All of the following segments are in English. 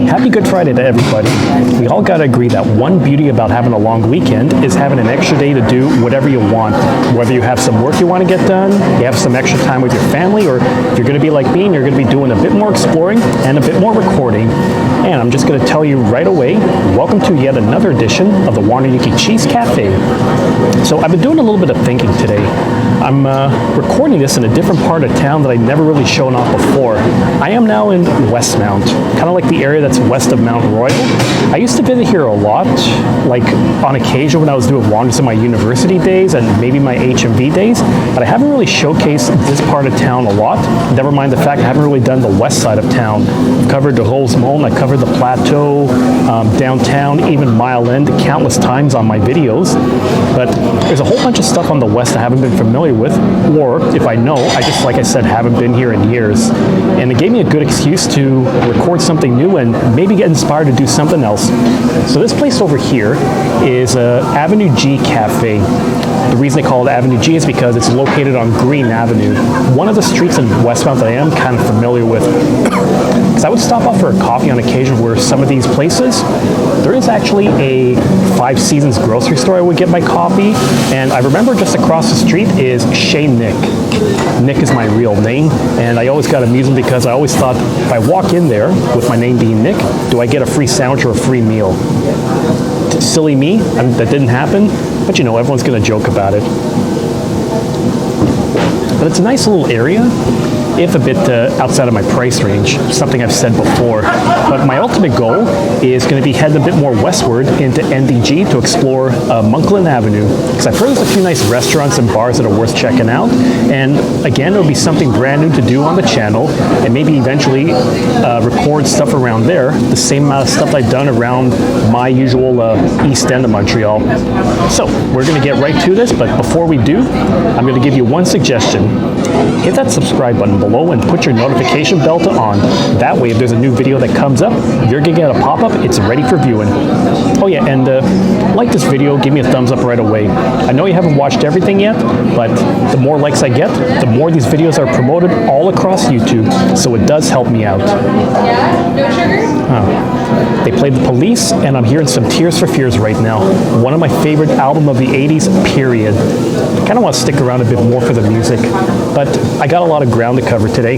Happy Good Friday to everybody. We all got to agree that one beauty about having a long weekend is having an extra day to do whatever you want. Whether you have some work you want to get done, you have some extra time with your family, or if you're going to be like me and you're going to be doing a bit more exploring and a bit more recording. And I'm just going to tell you right away, welcome to yet another edition of the Ye Cheese Cafe. So I've been doing a little bit of thinking today. I'm recording this in a different part of town that I've never really shown off before. I am now in Westmount, kind of like the area that's west of Mount Royal. I used to visit here a lot, like on occasion when I was doing wanders in my university days and maybe my HMV days, but I haven't really showcased this part of town a lot. Never mind the fact I haven't really done the west side of town. I've covered the Rosemont, I covered the Plateau, downtown, even Mile End countless times on my videos, but there's a whole bunch of stuff on the west I haven't been familiar with, or if I know, I just, like I said, haven't been here in years. And it gave me a good excuse to record something new and maybe get inspired to do something else. So this place over here is Avenue G Café. The reason they call it Avenue G is because it's located on Greene Avenue, one of the streets in Westmount that I am kind of familiar with. Because I would stop off for a coffee on occasion where some of these places, there is actually a Five Seasons grocery store I would get my coffee, and I remember just across the street is Chez Nick. Nick is my real name, and I always got amusing because I always thought if I walk in there with my name being Nick, do I get a free sandwich or a free meal? Silly me, that didn't happen, but you know, everyone's gonna joke about it. But it's a nice little area, if a bit outside of my price range, something I've said before. But my ultimate goal is going to be heading a bit more westward into NDG to explore Monkland Avenue. Because I've heard there's a few nice restaurants and bars that are worth checking out. And again, it'll be something brand new to do on the channel, and maybe eventually record stuff around there, the same amount of stuff I've done around my usual east end of Montreal. So we're going to get right to this, but before we do, I'm going to give you one suggestion. Hit that subscribe button below and put your notification bell to on. That way, if there's a new video that comes up, you're gonna get a pop-up, it's ready for viewing. Oh yeah, and like this video, give me a thumbs up right away. I know you haven't watched everything yet, but the more likes I get, the more these videos are promoted all across YouTube, so it does help me out. Yeah? No sugar? They played The Police, and I'm hearing some Tears for Fears right now. One of my favorite albums of the 80s, period. I kind of want to stick around a bit more for the music, but I got a lot of ground to cover today.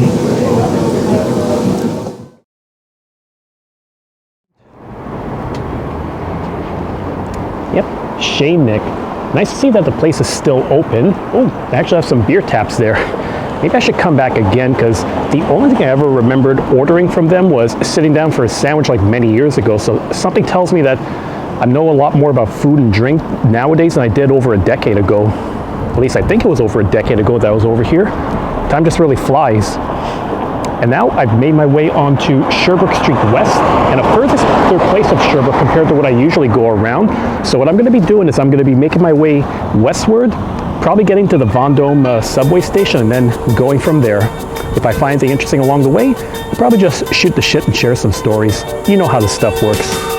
Yep, Chez Nick. Nice to see that the place is still open. Oh, they actually have some beer taps there. Maybe I should come back again, because the only thing I ever remembered ordering from them was sitting down for a sandwich like many years ago. So something tells me that I know a lot more about food and drink nowadays than I did over a decade ago. At least I think it was over a decade ago that I was over here. Time just really flies. And now I've made my way onto Sherbrooke Street West, and a furthest place of Sherbrooke compared to what I usually go around. So what I'm going to be doing is I'm going to be making my way westward, probably getting to the Vendôme subway station and then going from there. If I find anything interesting along the way, I'll probably just shoot the shit and share some stories. You know how this stuff works.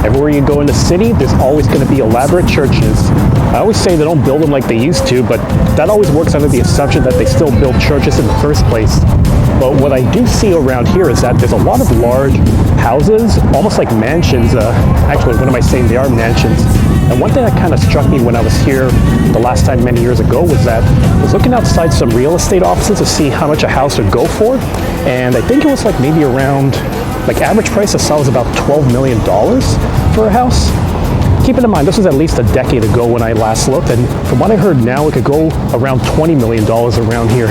Everywhere you go in the city, there's always going to be elaborate churches. I always say they don't build them like they used to, but that always works under the assumption that they still build churches in the first place. But what I do see around here is that there's a lot of large houses, almost like mansions. Actually, what am I saying? They are mansions. And one thing that kind of struck me when I was here the last time many years ago was that I was looking outside some real estate offices to see how much a house would go for. And I think it was like maybe around, like average price I saw was about $12 million for a house. Keeping in mind, this was at least a decade ago when I last looked, and from what I heard now, it could go around $20 million around here.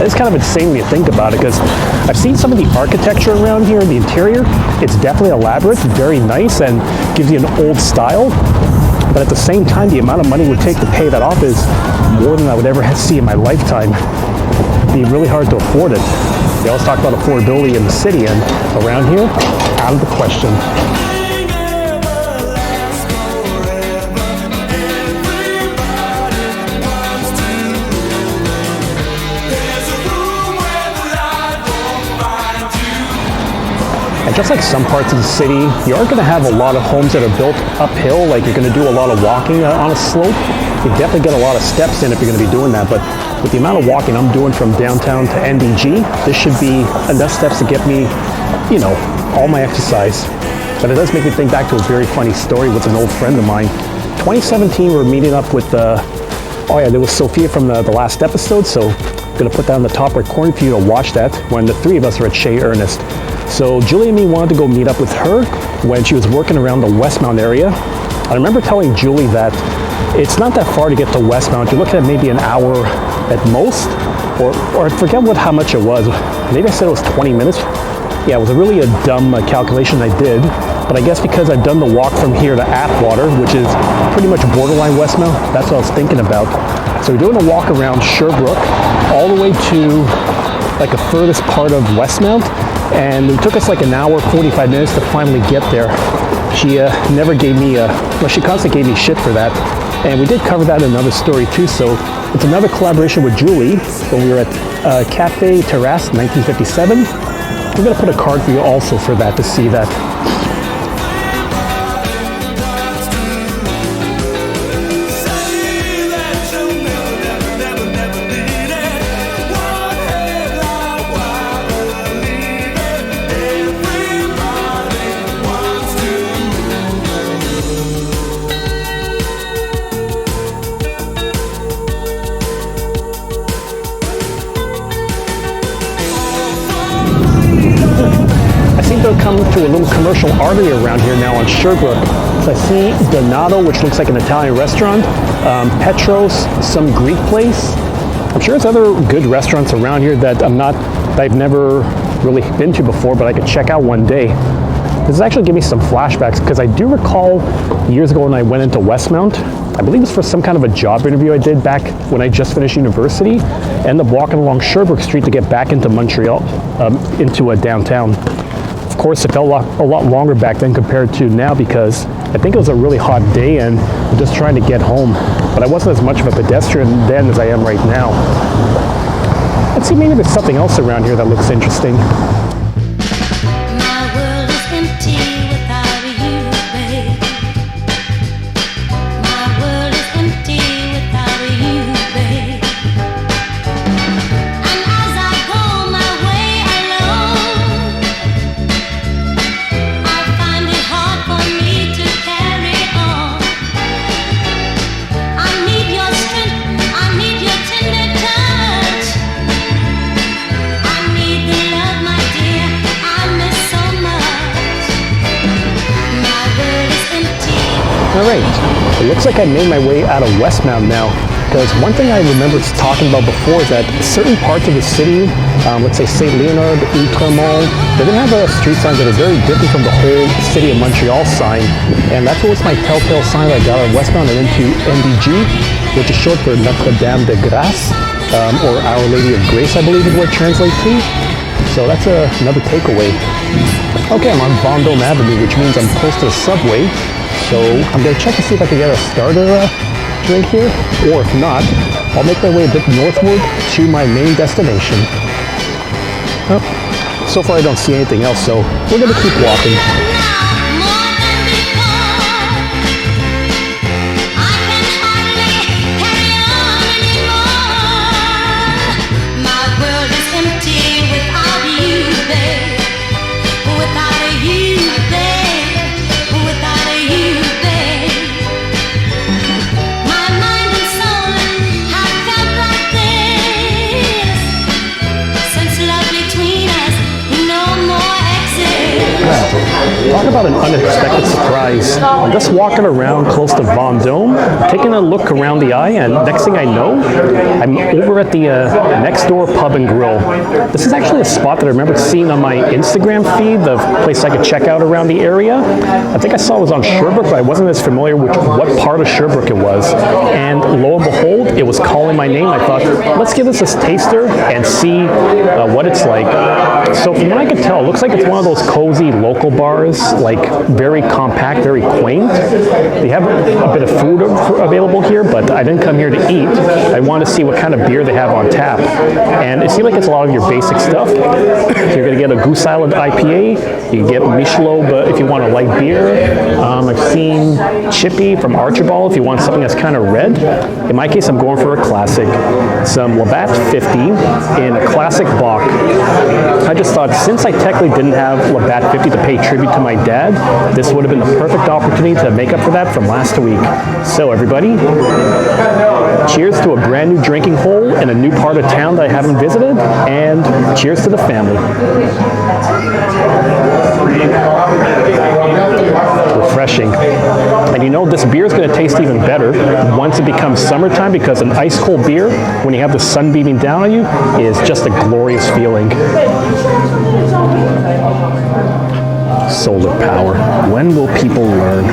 It's kind of insane when you think about it, because I've seen some of the architecture around here in the interior. It's definitely elaborate, very nice, and gives you an old style. But at the same time, the amount of money it would take to pay that off is more than I would ever see in my lifetime. It'd be really hard to afford it. They always talk about affordability in the city, and around here, out of the question. And just like some parts of the city, you aren't going to have a lot of homes that are built uphill, like you're going to do a lot of walking on a slope. You definitely get a lot of steps in if you're going to be doing that, but with the amount of walking I'm doing from downtown to NDG, this should be enough steps to get me, you know, all my exercise. But it does make me think back to a very funny story with an old friend of mine. 2017, we were meeting up with, oh yeah, there was Sophia from the last episode, so I'm going to put that in the top right corner for you to watch that when the three of us are at Chez Ernest. So Julie and me wanted to go meet up with her when she was working around the Westmount area. I remember telling Julie that it's not that far to get to Westmount. You're looking at maybe an hour at most, or I forget how much it was. Maybe I said it was 20 minutes. Yeah, it was really a dumb calculation I did, but I guess because I've done the walk from here to Atwater, which is pretty much borderline Westmount, that's what I was thinking about. So we're doing a walk around Sherbrooke all the way to like the furthest part of Westmount, and it took us like an hour, 45 minutes to finally get there. She never gave me, well, she constantly gave me shit for that. And we did cover that in another story too, so it's another collaboration with Julie when we were at Café Terrasse 1957. I'm going to put a card for you also for that to see that. Come to a little commercial artery around here now on Sherbrooke. So I see Donato, which looks like an Italian restaurant, Petros, some Greek place. I'm sure there's other good restaurants around here that I've never really been to before, but I could check out one day. This is actually giving me some flashbacks because I do recall years ago when I went into Westmount, I believe it was for some kind of a job interview I did back when I just finished university, I ended up walking along Sherbrooke Street to get back into Montreal, into a downtown. Of course, it felt a lot longer back then compared to now because I think it was a really hot day and I'm just trying to get home. But I wasn't as much of a pedestrian then as I am right now. Let's see, maybe there's something else around here that looks interesting. My world is empty without you, babe. My world is empty without you, babe. And as I go my way alone, I find it hard for me to carry on. I need your strength, I need your tender touch. I need the love, my dear, I miss so much. My world is empty. All right, it looks like I made my way out of Westmount now, because one thing I remember talking about before is that certain parts of the city, let's say St. Leonard, Outremont, they're going to have street signs that are very different from the whole city of Montreal sign, and that's what was my telltale sign that I got out of Westmount and into NDG, which is short for Notre Dame de Grâce, or Our Lady of Grace, I believe is what it translates to. So that's another takeaway. Okay, I'm on Vendôme Avenue, which means I'm close to the subway. So I'm going to check to see if I can get a starter drink here, or if not, I'll make my way a bit northward to my main destination. Oh, so far I don't see anything else, so we're going to keep walking. More than before, I can hardly carry on anymore. My world is empty without you, babe. Without you, babe. Without you, babe. My mind and soul have felt like this since love between us no more exists. Talk about an unexpected surprise. I'm just walking around close to Vendôme, taking a look around the eye, and next thing I know, I'm over at the next door pub and grill. This is actually a spot that I remember seeing on my Instagram feed, the place I could check out around the area. I think I saw it was on Sherbrooke, but I wasn't as familiar with what part of Sherbrooke it was. And lo and behold, it was calling my name. I thought, let's give this a taster and see what it's like. So from what I could tell, it looks like it's one of those cozy local bars it's like very compact, very quaint. They have a bit of food available here, but I didn't come here to eat. I want to see what kind of beer they have on tap. And it seems like it's a lot of your basic stuff. So you're going to get a Goose Island IPA. You can get Michelob if you want a light beer. I've seen Chippy from Archibald if you want something that's kind of red. In my case, I'm going for a classic. Some Labatt 50 in a classic bock. I just thought, since I technically didn't have Labatt 50 to pay tribute to my dad, this would have been the perfect opportunity to make up for that from last week. So everybody, cheers to a brand new drinking hole in a new part of town that I haven't visited, and cheers to the family. Refreshing. And you know, this beer is going to taste even better once it becomes summertime, because an ice cold beer, when you have the sun beaming down on you, is just a glorious feeling. Solar power. When will people learn?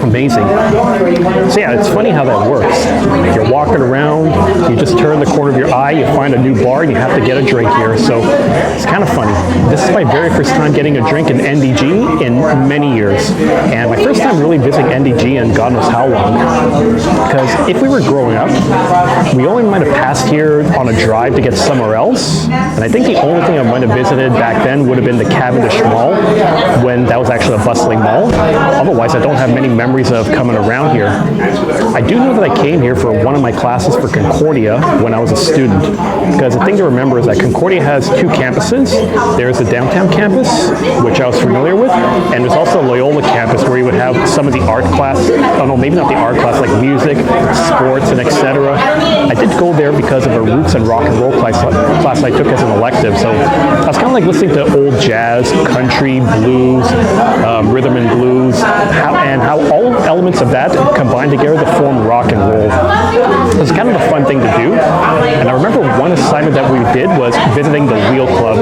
Amazing. So yeah, it's funny how that works. You're walking around, you just turn the corner of your eye, you find a new bar, and you have to get a drink here. So it's kind of funny. This is my very first time getting a drink in NDG in many years. And my first time really visiting NDG in God knows how long. Because if we were growing up, we only might have passed here on a drive to get somewhere else. And I think the only thing I might have visited back then would have been the Cavendish Mall, when that was actually a bustling mall. Otherwise, I don't have many memories of coming around here. I do know that I came here for one of my classes for Concordia when I was a student, because the thing to remember is that Concordia has two campuses. There's the downtown campus, which I was familiar with, and there's also Loyola campus, where you would have some of the art class, oh no, maybe not the art class, like music, sports, and etc. I did go there because of a roots and rock and roll class I took as an elective, so I was kind of like listening to old jazz, country, blues, rhythm and blues, and how all elements of that combined together to form rock and roll. It was kind of a fun thing to do, and I remember one assignment that we did was visiting the Wheel Club.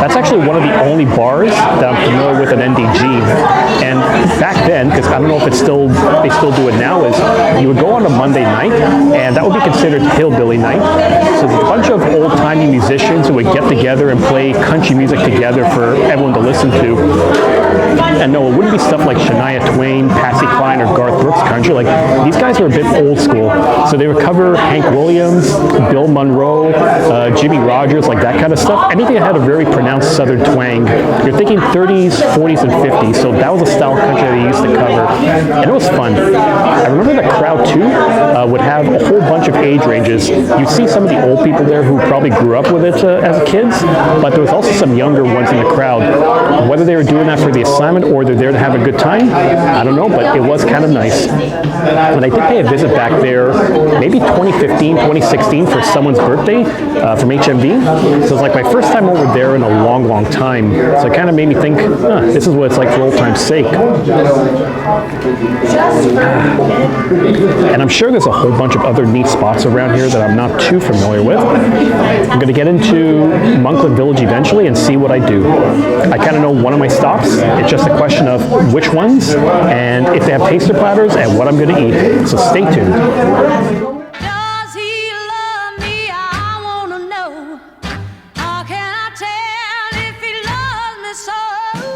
That's actually one of the only bars that I'm familiar with in NDG, and back then, because I don't know if they still do it now, is you would go on a Monday night, and that would be considered hillbilly night. So there's a bunch of old-timey musicians who would get together and play country music together for everyone to listen to. And no, it wouldn't be stuff like Shania Twain, Patsy Cline, or Garth Brooks country. Like, these guys were a bit old school. So they would cover Hank Williams, Bill Monroe, Jimmy Rogers, like that kind of stuff. Anything that had a very pronounced southern twang. You're thinking 30s, 40s, and 50s. So that was a style of country they used to cover. And it was fun. I remember the crowd, too, would have a whole bunch of age ranges. You'd see some of the old people there who probably grew up with it as kids, but there was also some younger ones in the crowd. Whether they were doing that for the assignment or they're there to have a good time, I don't know, but it was kind of nice. And I did pay a visit back there maybe 2015, 2016 for someone's birthday from HMV. So it was like my first time over there in a long, long time. So it kind of made me think, this is what it's like for old time's sake. And I'm sure there's a whole bunch of other neat spots around here that I'm not too familiar with. I'm going to get into Monkland Village eventually and see what I do. I kind of know one of my stops. It's just a question of which ones and if they have taster platters and what I'm going to eat. So stay tuned. Does he love me? I want to know. How can I tell if he loves me so?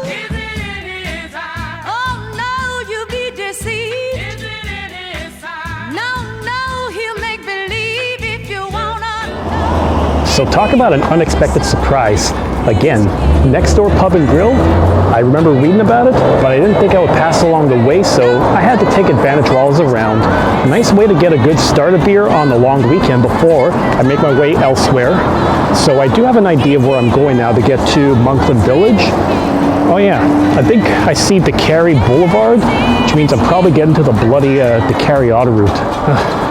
Is it in his eyes? Oh no, you be deceived. Is it in his eyes? No, he'll make believe if you want to know. So talk about an unexpected surprise. Again, Next Door Pub and Grill. I remember reading about it, but I didn't think I would pass along the way, so I had to take advantage while I was around. Nice way to get a good starter beer on the long weekend before I make my way elsewhere. So I do have an idea of where I'm going now to get to Monkland Village. Oh yeah, I think I see DeCarry Boulevard, which means I'm probably getting to the bloody DeCarry Auto Route.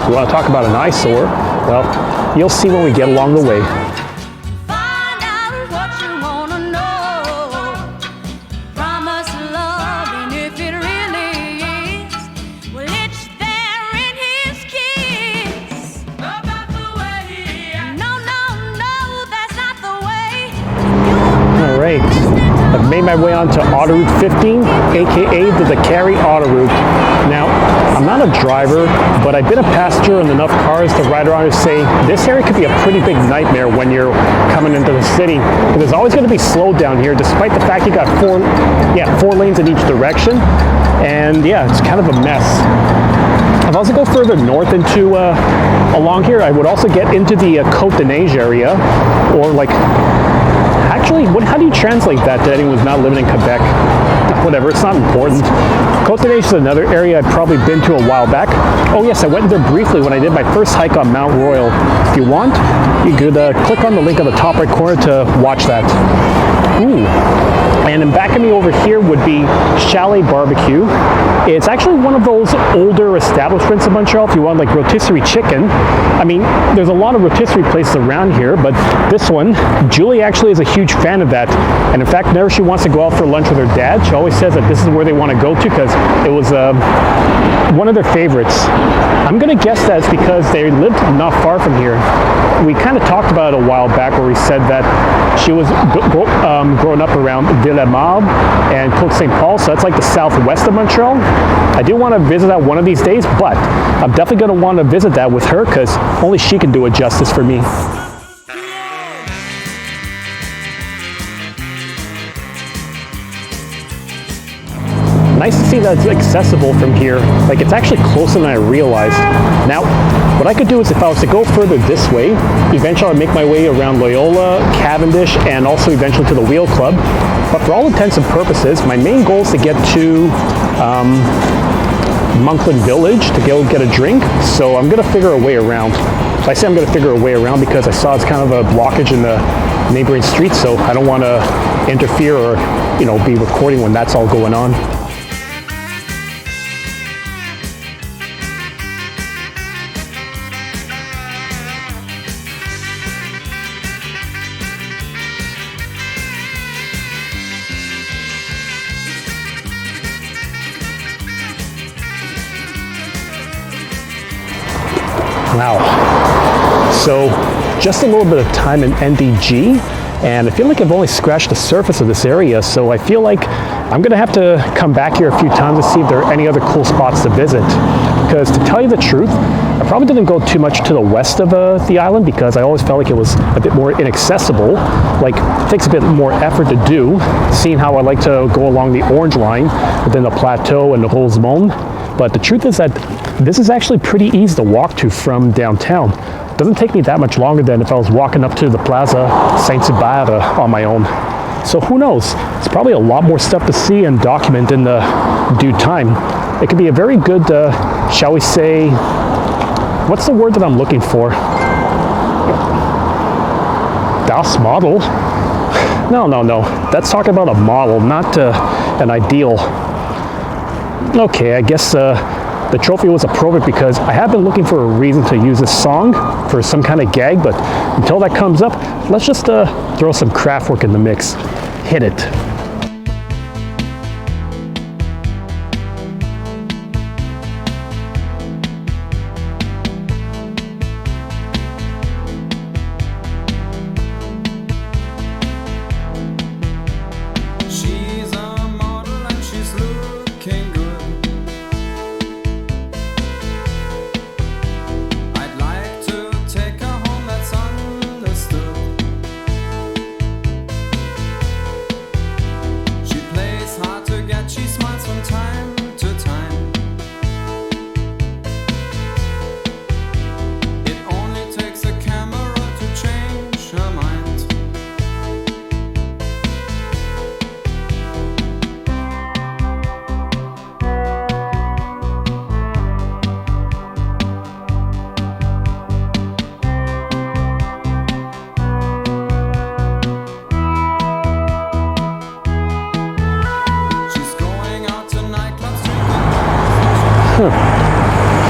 You want to talk about an eyesore? Well, you'll see when we get along the way. Find out what you want to know. Promise love, and if it really is, made my way onto Auto Route 15, aka the Carry Auto Route. Now, I'm not a driver, but I've been a passenger in enough cars to ride around and say this area could be a pretty big nightmare when you're coming into the city. But there's always going to be slowed down here, despite the fact you got four lanes in each direction. And yeah, it's kind of a mess. If I was to go further north into along here, I would also get into the Côte de Neige area, or like, actually, how do you translate that to anyone who's not living in Quebec? Whatever, it's not important. Côte de Neige is another area I've probably been to a while back. Oh yes, I went there briefly when I did my first hike on Mount Royal. If you want, you could click on the link on the top right corner to watch that. Ooh. And in back of me over here would be Chalet Barbecue. It's actually one of those older establishments in Montreal if you want like rotisserie chicken. I mean, there's a lot of rotisserie places around here, but this one, Julie actually is a huge fan of that. And in fact, whenever she wants to go out for lunch with her dad, she always says that this is where they want to go to because it was one of their favorites. I'm going to guess that it's because they lived not far from here. We kind of talked about it a while back where we said that she was growing up around Ville-Marbre and Côte St. Paul, so that's like the southwest of Montreal. I do want to visit that one of these days, but I'm definitely going to want to visit that with her because only she can do it justice for me. Nice to see that it's accessible from here. Like, it's actually closer than I realized. Now, what I could do is if I was to go further this way, eventually I'd make my way around Loyola, Cavendish, and also eventually to the Wheel Club. But for all intents and purposes, my main goal is to get to Monkland Village to go get a drink. So I'm gonna figure a way around. So I say I'm gonna figure a way around because I saw it's kind of a blockage in the neighboring streets, so I don't wanna interfere or, you know, be recording when that's all going on. Wow. So just a little bit of time in NDG, and I feel like I've only scratched the surface of this area, so I feel like I'm gonna have to come back here a few times to see if there are any other cool spots to visit. Because to tell you the truth, I probably didn't go too much to the west of the island because I always felt like it was a bit more inaccessible. Like, it takes a bit more effort to do, seeing how I like to go along the Orange Line within the Plateau and the Rosemont. But the truth is that this is actually pretty easy to walk to from downtown. It doesn't take me that much longer than if I was walking up to the Plaza Saint-Hubert on my own. So who knows? It's probably a lot more stuff to see and document in the due time. It could be a very good, shall we say, what's the word that I'm looking for? Das Model? No. That's talking about a model, not an ideal. Okay, I guess the trophy was appropriate because I have been looking for a reason to use this song for some kind of gag, but until that comes up, let's just throw some craft work in the mix. Hit it.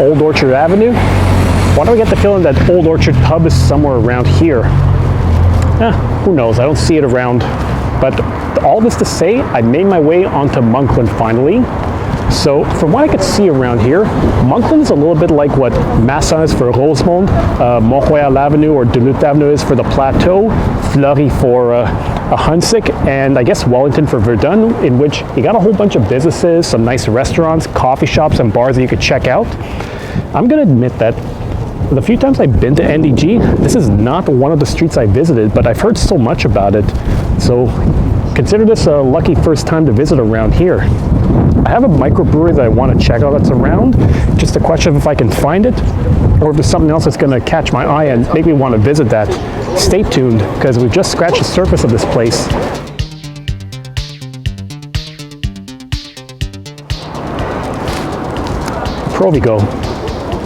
Old Orchard Avenue. Why do I get the feeling that Old Orchard Pub is somewhere around here? Who knows? I don't see it around. But all this to say, I made my way onto Monkland finally. So from what I could see around here, Monkland is a little bit like what Masson is for Rosemont, Montreal Avenue or Duluth Avenue is for the Plateau, Fleury for Huntsic, and I guess Wellington for Verdun, in which you got a whole bunch of businesses, some nice restaurants, coffee shops, and bars that you could check out. I'm gonna admit that the few times I've been to NDG, this is not one of the streets I visited, but I've heard so much about it. So consider this a lucky first time to visit around here. I have a microbrewery that I want to check out that's around. Just a question of if I can find it, or if there's something else that's going to catch my eye and make me want to visit that. Stay tuned, because we've just scratched the surface of this place. Provigo.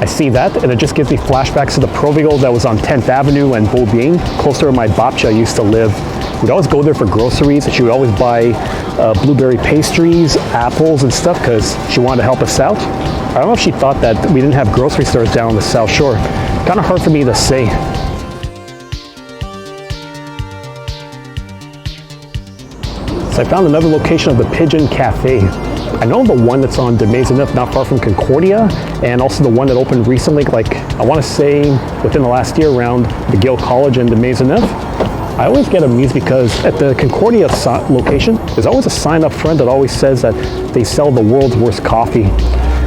I see that, and it just gives me flashbacks to the Provigo that was on 10th Avenue and Beaubien, closer to my babcia used to live. We'd always go there for groceries, and she would always buy blueberry pastries, apples, and stuff, because she wanted to help us out. I don't know if she thought that we didn't have grocery stores down on the South Shore. Kind of hard for me to say. So I found another location of the Pigeon Cafe. I know the one that's on de Maisonneuve, not far from Concordia, and also the one that opened recently, like I want to say within the last year, around McGill College and de Maisonneuve. I always get amused because at the Concordia location, there's always a sign up front that always says that they sell the world's worst coffee.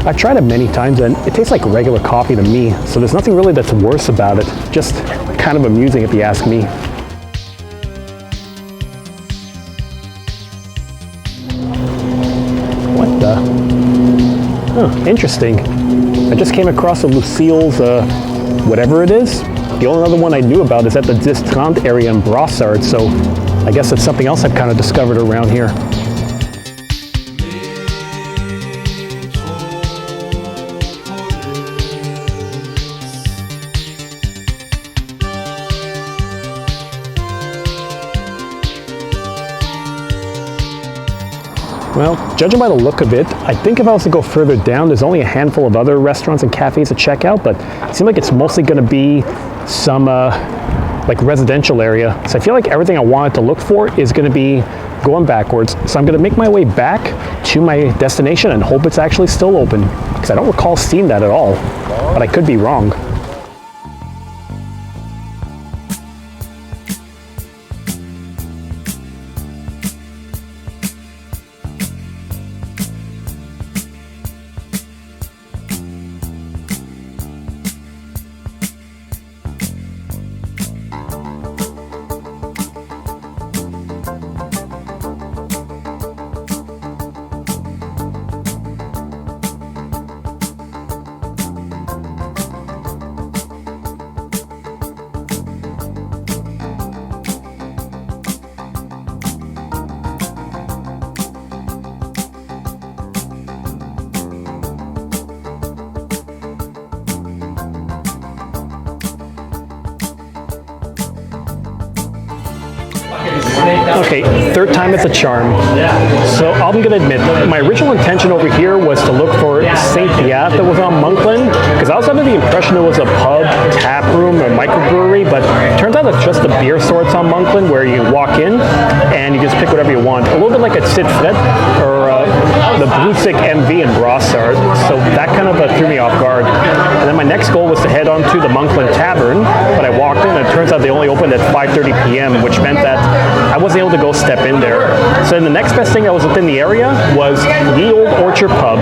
I've tried it many times and it tastes like regular coffee to me, so there's nothing really that's worse about it. Just kind of amusing if you ask me. What the? Huh, interesting. I just came across a Lucille's, whatever it is. The only other one I knew about is at the Distrand area in Brossard, so I guess that's something else I've kind of discovered around here. Well, judging by the look of it, I think if I was to go further down, there's only a handful of other restaurants and cafes to check out, but it seems like it's mostly going to be some like residential area. So I feel like everything I wanted to look for is going to be going backwards. So I'm going to make my way back to my destination and hope it's actually still open, because I don't recall seeing that at all, but I could be wrong. Okay, third time it's a charm. So I'm gonna admit, my original intention over here was to look for Saint Pierre that was on Monkland, because I was under the impression it was a pub, tap room, or microbrewery, but it turns out it's just a beer store that's on Monkland where you walk in and you just pick whatever you want. A little bit like at Sid Fret or the Brusick MV in Brossard, so that kind of threw me off guard. And then my next goal was to head on to the Monkland Tavern, but I walked in and it turns out they only opened at 5:30 p.m., which meant that I wasn't able to go step in there. So then the next best thing that was within the area was Ye Olde Orchard Pub.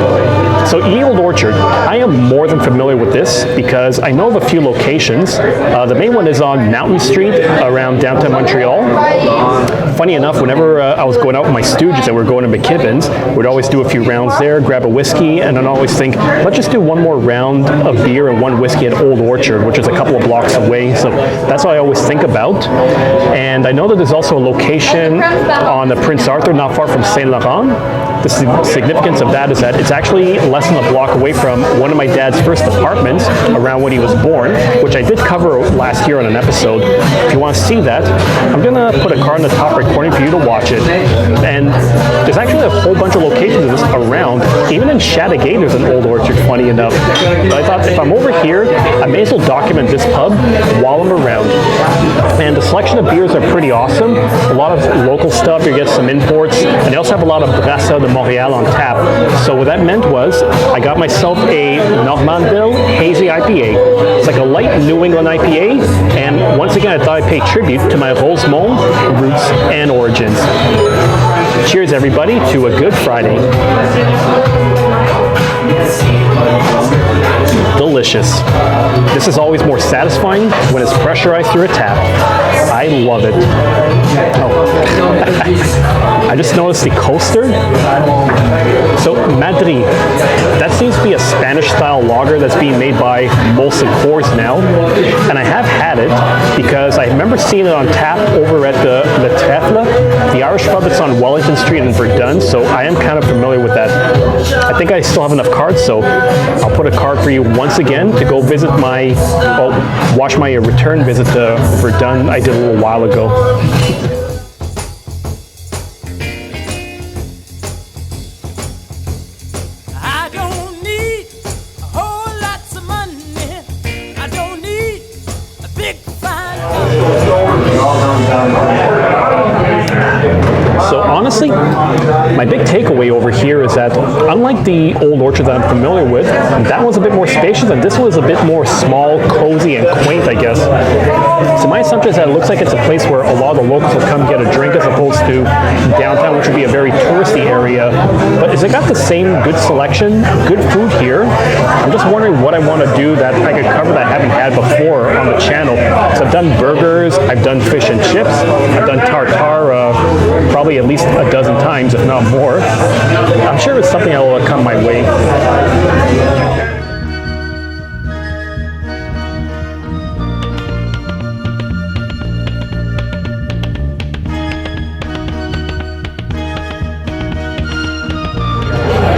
So Ye Olde Orchard, I am more than familiar with this because I know of a few locations. The main one is on Mountain Street around downtown Montreal. Funny enough, whenever I was going out with my stooges and we were going to McKibben's, we'd always do a few rounds there, grab a whiskey, and then always think, let's just do one more round of beer and one whiskey at Old Orchard, which is a couple of blocks away. So that's what I always think about. And I know that there's also a location on the Prince Arthur, not far from Saint Laurent. The significance of that is that it's actually less less than a block away from one of my dad's first apartments around when he was born, which I did cover last year on an episode. If you want to see that, I'm going to put a card in the top right corner for you to watch it. And there's actually a whole bunch of locations of this around. Even in Chateauguay, there's an old orchard, funny enough. But I thought if I'm over here, I may as well document this pub while I'm around. And the selection of beers are pretty awesome. A lot of local stuff. You get some imports. And they also have a lot of Brasserie de Montreal on tap. So what that meant was I got myself a Normandville Hazy IPA. It's like a light New England IPA. And once again, I thought I'd pay tribute to my Rosemont roots and origins. Cheers, everybody, to a good Friday. Delicious. This is always more satisfying when it's pressurized through a tap. I love it. Oh. I just noticed the coaster. So Madrid, that seems to be a Spanish-style lager that's being made by Molson Coors now. And I have had it because I remember seeing it on tap over at the Le Trèfle, the Irish pub that's on Wellington Street in Verdun. So I am kind of familiar with that. I think I still have enough cards, so I'll put a card for you once again to go visit my, watch my return visit to Verdun I did a little while ago. I don't need a whole lots of money. I don't need a big fine So honestly, my big takeaway over here is that unlike the old orchard that I'm familiar with, that one's a bit more spacious and this one is a bit more small, cozy, and quaint, I guess. So my assumption is that it looks like it's a place where a lot of the locals will come get a drink as opposed to downtown, which would be a very touristy area. But has it got the same good selection, good food here? I'm just wondering what I want to do that I could cover that I haven't had before on the channel. So I've done burgers, I've done fish and chips, I've done tartare, probably at least a dozen times, if not more. I'm sure it's something that will come my way.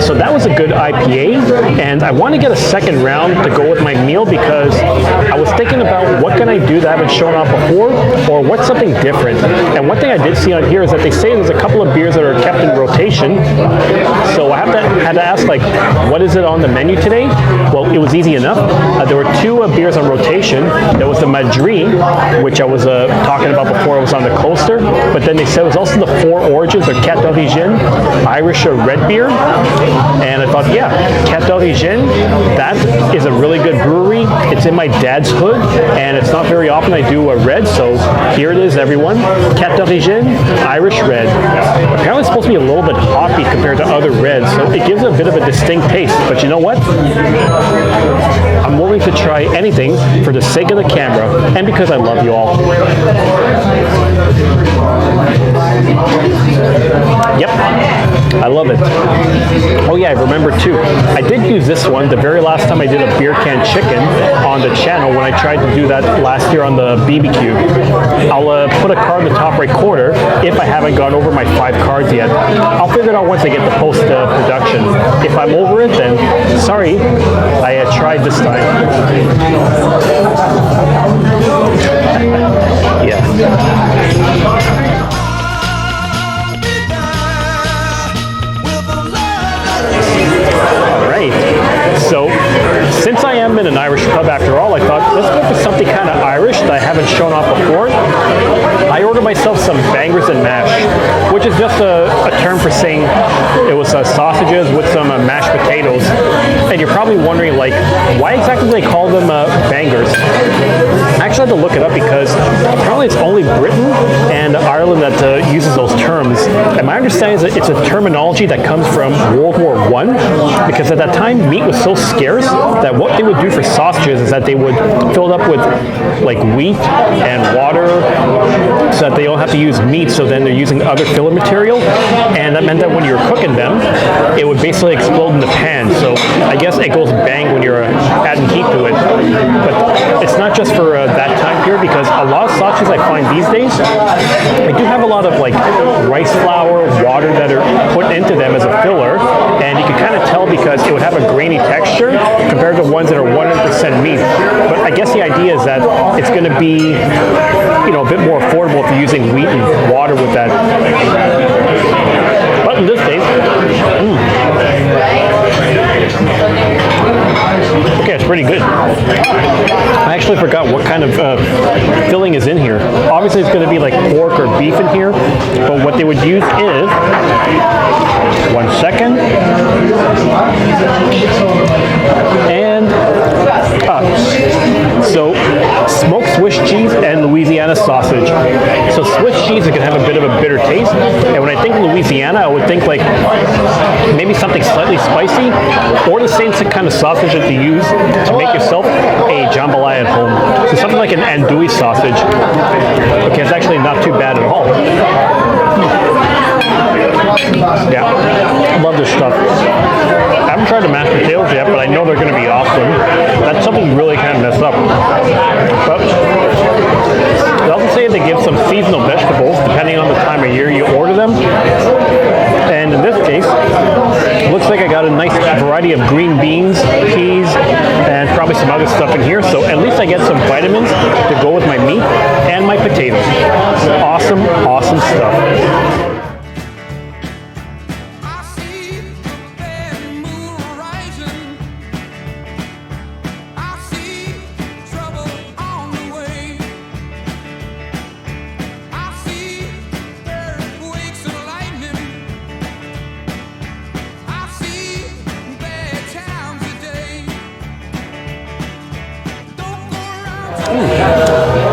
So that was a good IPA, and I want to get a second round to go with my meal because I was thinking about what can I do that I haven't shown off before, or what's something different. And one thing I did see on here is that they say there's a couple of beers that are kept in rotation. So I had to ask, like, what is it on the menu today? Well, it was easy enough. There were two beers on rotation. There was the Madrid, which I was talking about before I was on the coaster, but then they said it was also the Four Origins, or Quatre d'Origine, Irish red beer. And I thought, yeah, Quatre d'Origine, that is a really good brewery. It's in my dad's hood, and it's not very often I do a red, so here it is, everyone. Quatre d'Origine, Irish red. Apparently it's supposed to be a little bit hoppy compared to other reds, so it gives it a bit of a distinct taste. But you know what? I'm willing to try anything for the sake of the camera, and because I love you all. Yep, I love it. Oh yeah, I remember too. I did use this one the very last time I did a beer can chicken on the channel when I tried to do that last year on the BBQ. I'll put a card in the top right corner if I haven't gone over my 5 cards yet. I'll figure it out once I get the post-production. If I'm over it, then sorry, I tried this time. Yeah. So, since I am in an Irish pub after all, I thought, let's go for something kind of Irish that I haven't shown off before. I ordered myself some bangers and mash, which is just a term for saying it was sausages with some mashed potatoes. And you're probably wondering, like, why exactly do they call them bangers? I actually had to look it up because apparently it's only Britain and Ireland that uses those terms. And my understanding is that it's a terminology that comes from World War I, because at that time meat was so scarce that what they would do for sausages is that they would fill it up with like wheat and water so that they don't have to use meat, so then they're using other filler material, and that meant that when you were cooking them, it would basically explode in the pan. So I guess it goes bang when you're adding heat to it. But it's not just for that time period, because a lot of sausages I find these days, they do have a lot of like rice flour, water that are put into them as a filler, and you can kind of tell because because it would have a grainy texture compared to ones that are 100% meat. But I guess the idea is that it's going to be, you know, a bit more affordable if you're using wheat and water with that. But in this case, okay, it's pretty good. I actually forgot what kind of filling is in here. Obviously, it's going to be like pork or beef in here, but what they would use is, 1 second, and so smoked Swiss cheese and Louisiana sausage. So Swiss cheese is going to have a bit of a bitter taste, and when I think Louisiana, I would think like maybe something slightly spicy, or the same kind of sausage that you use to make yourself a jambalaya at home. So something like an andouille sausage. Okay, it's actually not too bad at all. Yeah, I love this stuff. I haven't tried the mashed potatoes yet, but I know they're going to be awesome. That's something you really can't mess up. But they also say they give some seasonal vegetables depending on the time of year you order them. And in this case, it looks like I got a nice variety of green beans, peas, and probably some other stuff in here. So at least I get some vitamins to go with my meat and my potatoes. Awesome, awesome stuff.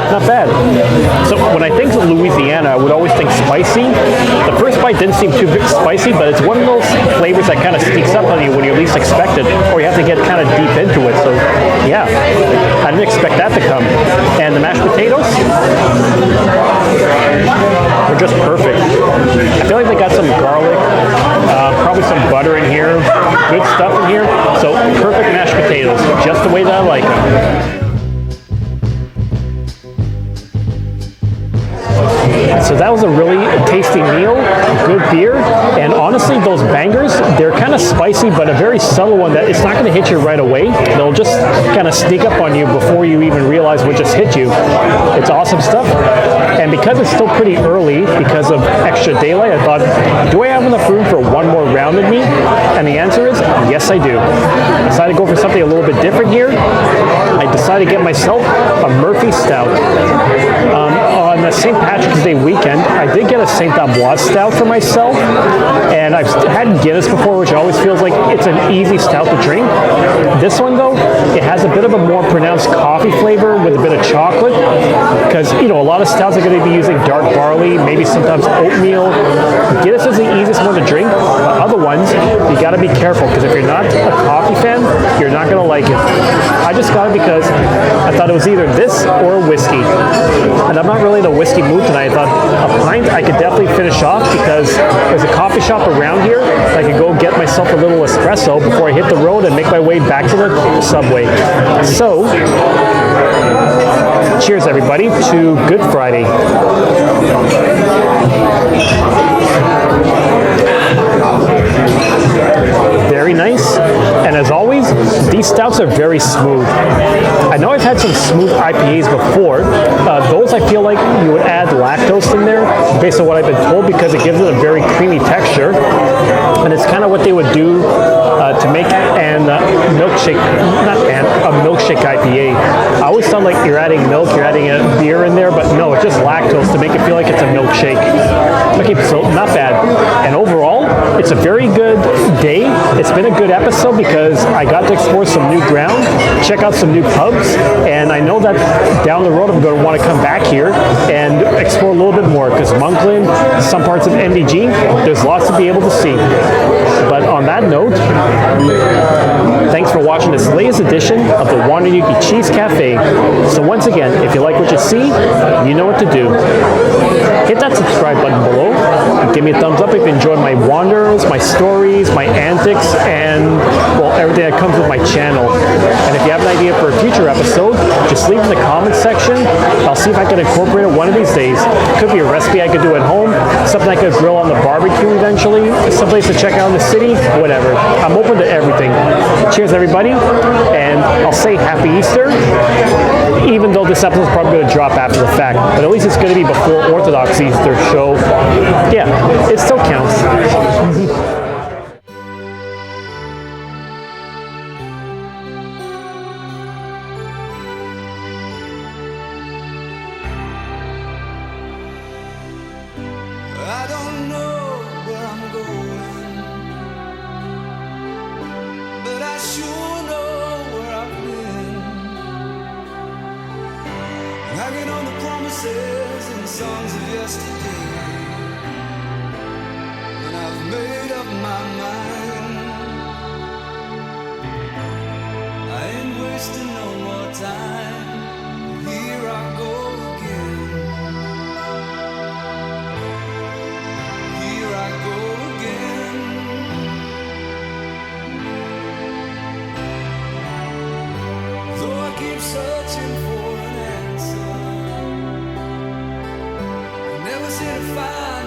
Not bad. So when I think of Louisiana, I would always think spicy. The first bite didn't seem too spicy, but it's one of those flavors that kind of sneaks up on you when you least expect it, or you have to get kind of deep into it. So yeah, I didn't expect that to come. And the mashed potatoes are just perfect. I feel like they got some garlic, probably some butter in here, good stuff in here. So perfect mashed potatoes, just the way that I like them. So that was a really tasty meal, good beer, and honestly, those bangers, they're kind of spicy, but a very subtle one that it's not going to hit you right away. They'll just kind of sneak up on you before you even realize what just hit you. It's awesome stuff. And because it's still pretty early, because of extra daylight, I thought, do I have enough room for one more round in me? And the answer is, yes, I do. I decided to go for something a little bit different here. I decided to get myself a Murphy Stout. On the St. Patrick's Day weekend, I did get a St. Ambroise Stout for myself, and I've had Guinness before, which always feels like it's an easy stout to drink. This one, though, it has a bit of a more pronounced coffee flavor with a bit of chocolate, because, you know, a lot of stouts are going to be using dark barley, maybe sometimes oatmeal. Guinness is the easiest one to drink, but other ones, you got to be careful, because if you're not a coffee fan, you're not going to like it. I just got it because I thought it was either this or whiskey, and I'm not really in a whiskey mood tonight. I thought a pint I could definitely finish off because there's a coffee shop around here. I could go get myself a little espresso before I hit the road and make my way back to the subway. So, cheers everybody to Good Friday. Very nice, and as always, these stouts are very smooth. I know I've had some smooth IPAs before. Those I feel like you would add lactose in there, based on what I've been told, because it gives it a very creamy texture, and it's kind of what they would do to make a milkshake IPA. I always sound like you're adding milk, you're adding a beer in there, but no, it's just lactose to make it feel like it's a milkshake. Okay, so not bad. And overall, it's a very good day. It's been a good episode because I got to explore some new ground, check out some new pubs, and I know that down the road I'm going to want to come back here and explore a little bit more, because Monkland, some parts of MDG, there's lots to be able to see. But on that note, thanks for watching this latest edition of the Wanayuki Cheese Cafe. So once again, if you like what you see, you know what to do. Hit that subscribe button below. Give me a thumbs up if you enjoyed my wanders, my stories, my antics, and, well, everything that comes with my channel. And if you have an idea for a future episode, just leave it in the comments section. I'll see if I can incorporate it one of these days. Could be a recipe I could do at home, something I could grill on the barbecue eventually, someplace to check out in the city, whatever. I'm open to everything. Cheers, everybody, and I'll say Happy Easter, even though this episode is probably going to drop after the fact, but at least it's going to be before Orthodox Easter, so yeah, it still counts. I don't know where I'm going, but I sure know where I've been. Hanging on the promises and songs of yesterday, and I've made up my mind. I ain't wasting no more time. Here I go again. Here I go again. Though I keep searching for an answer, I never seem to find